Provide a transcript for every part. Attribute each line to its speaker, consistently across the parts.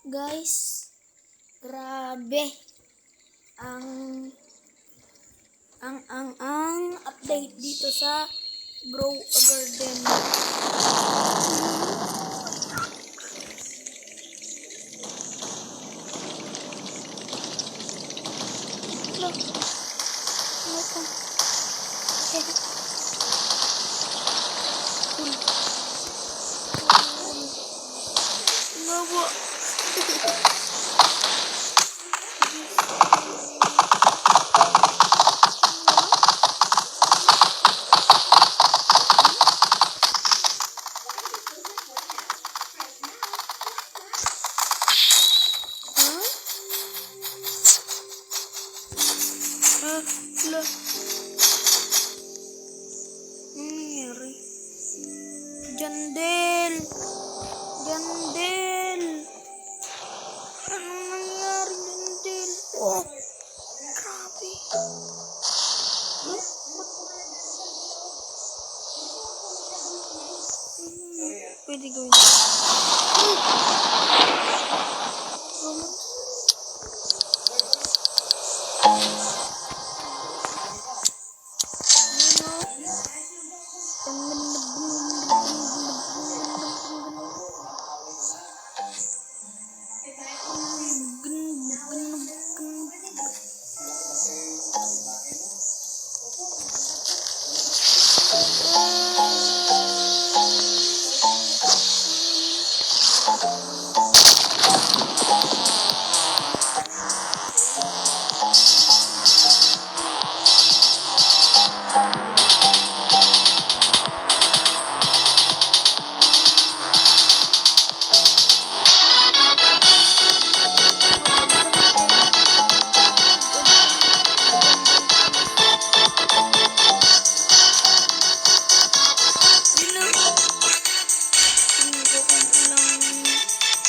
Speaker 1: Guys, grabe ang update dito sa Grow a Garden. Jandel! Anong nangyari, Jandel? Oh, grabe. Pwede gawin.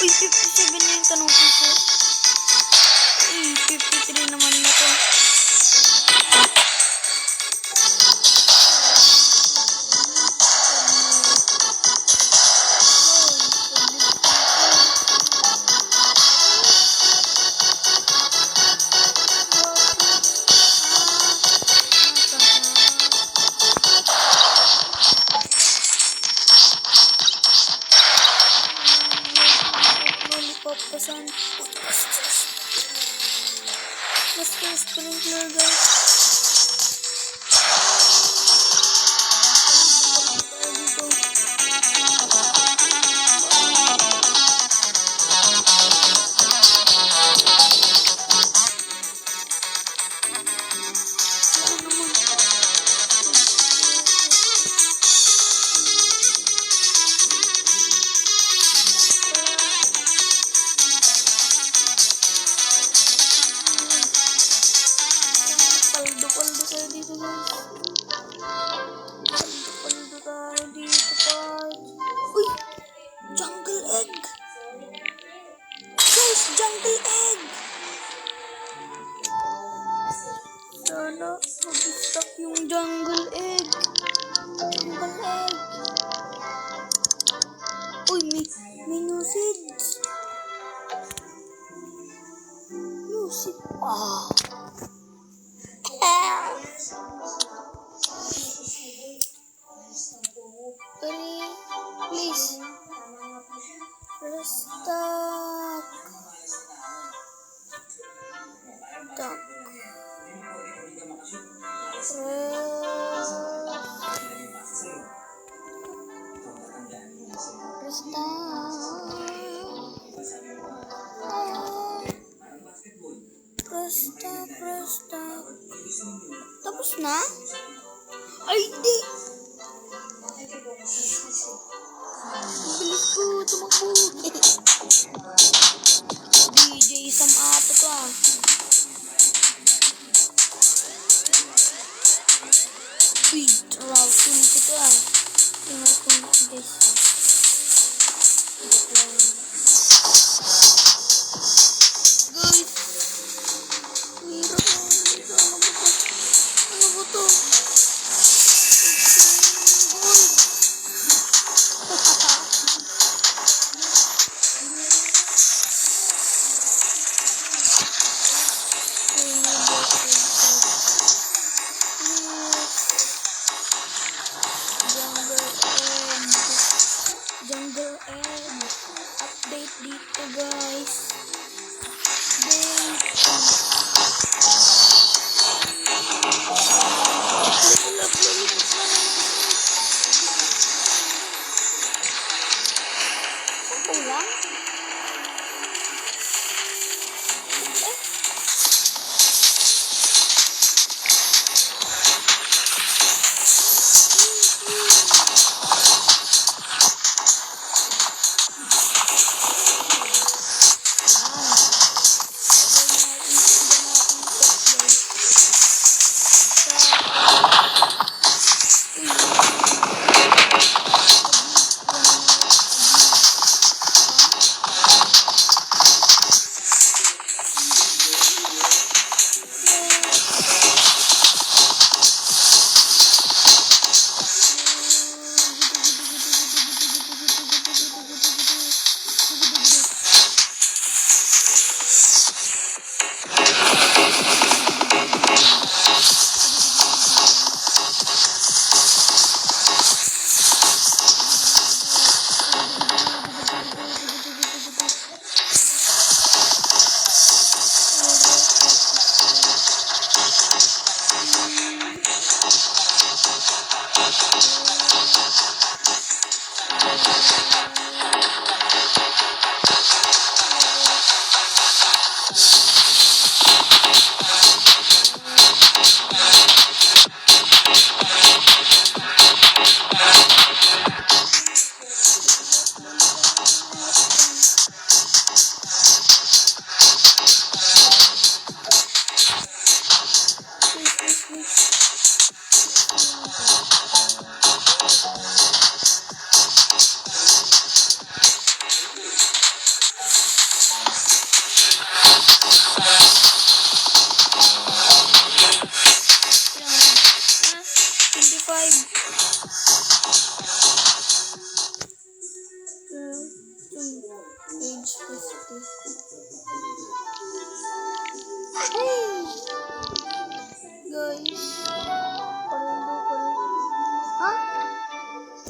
Speaker 1: Uy, 57 na yung tanong ko. Uy, 53 naman na to. Papasan. Basta sprinkler, guys. Paldo tayo dito, guys. Paldo tayo dito, guys. Uy! Jungle egg! Guys, jungle egg! Sana mag-stop yung jungle egg. Jungle egg! Uy, may new seeds. New seeds. Ah! Please. Restock. Restock. Tapos na? Ay, di. Bilis ko, tumakbo. DJ Sam ata to ah. Uy, routing ko to ah. Tingnan ko guys. Guys. Hirap mo. Ano ba to? ito guys.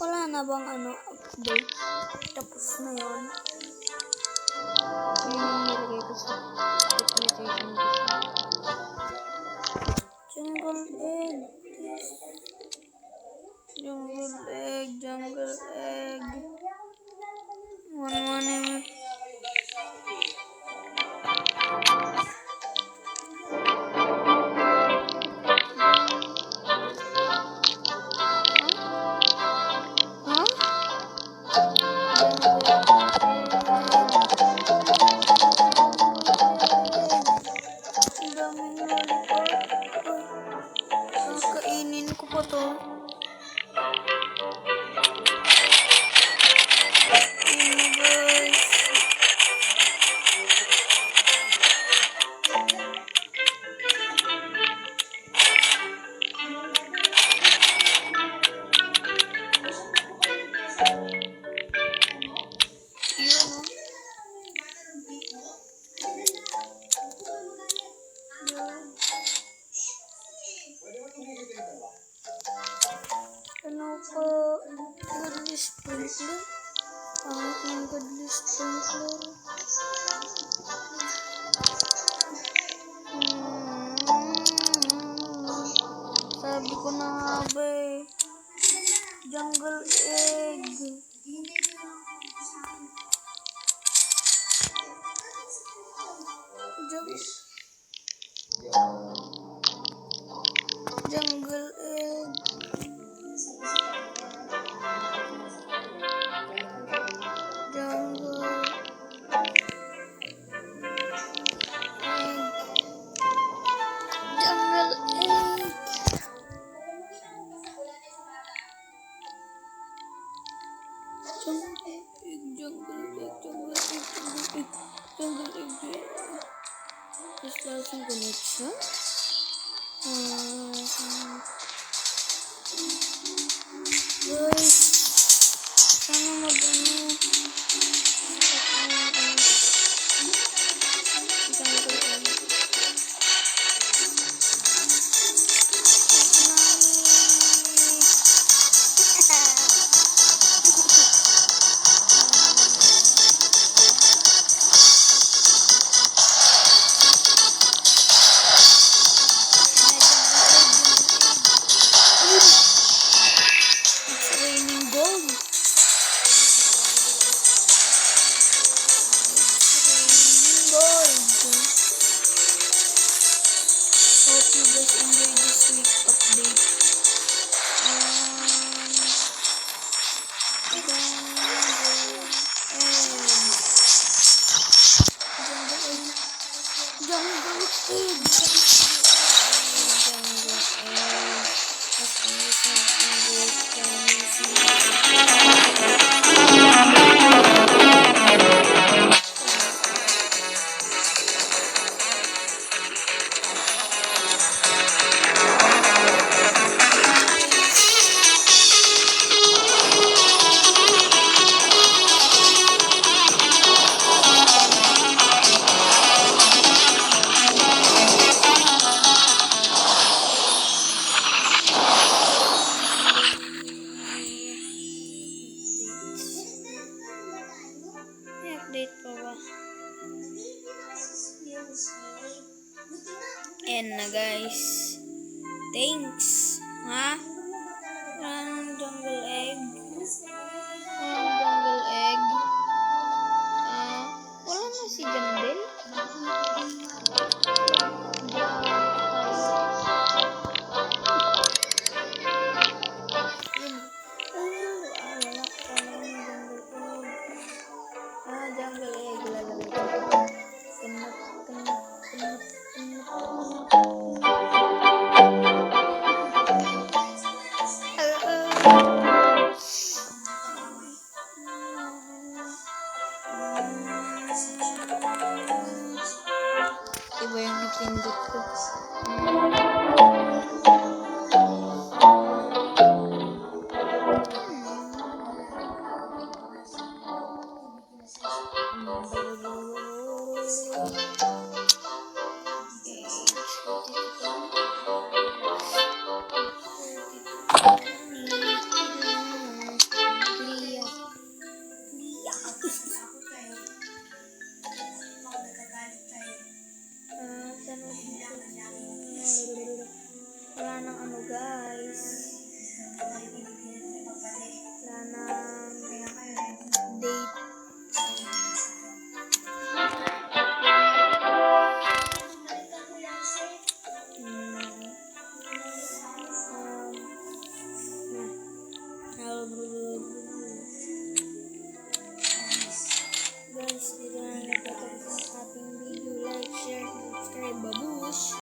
Speaker 1: Wala na bang update? Tapos na yun. Yun yung nilagay ko sa documentation ko sa jungle egg. Jungle egg. One. Kainin ko pa to. Godly sprinkler. Pangit ng godly sprinkler. Sabi ko na nga ba eh. Jungle egg. Jungle egg. Displacing connection. Guys, sana mag-ano. May update pa ba? Ayan na guys. Thanks. Ha? Walang jungle egg. Walang jungle egg. Wala na si Jandel. Jungle egg. Lalagay ko. Kenap. Iba yung napindot ko.